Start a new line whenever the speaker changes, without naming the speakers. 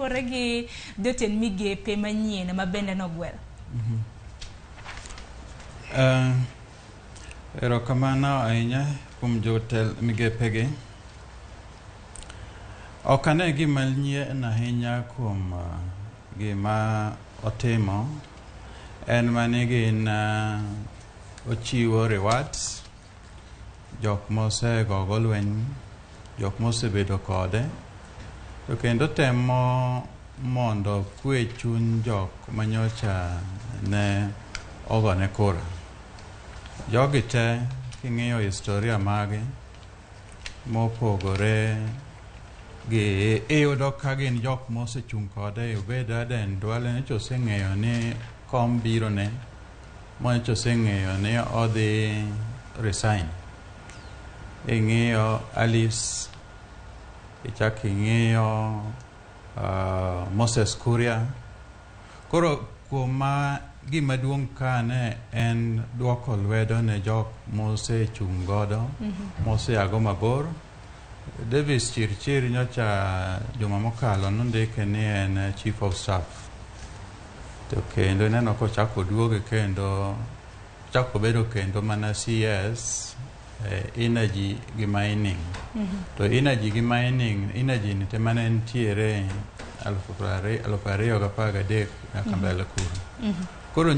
Oregi joten migepe manyien ma bende nogwel.
Erokamano ahinya kuom jotel migepegi. Ok ane gima nyien ahinya kuom gima otimo. En mani gin ochiwo rewards, jok mosegogo lweny, jok mosebedo kode, to kendo temo mondo kwe chuny jok manyocha ne ogone kura. Jogi te king'iyo historia magi mopogore gi iyudo ka gin jok mosechung' kode, obed Aden Duale nyocha oseng'eyo ni kom biro ne, nyocha oseng'eyo ni odhi resign. Ing'iyo Alice, ichak ing'iyo Moses Kuria. Koro kuma gima duong' ka ne en duoko lwedo ne jok mosechung' godo, moseago mabor. Davis Chirchir nyocha juma mokalo nondike ni en chief of staff. To kendo neno kochako duoge kendo chako bedo kendo mana CS energy gi mining. To energy gi mining, energy ni tema ne ntiere 2013 nyaka mbele kuro. Koro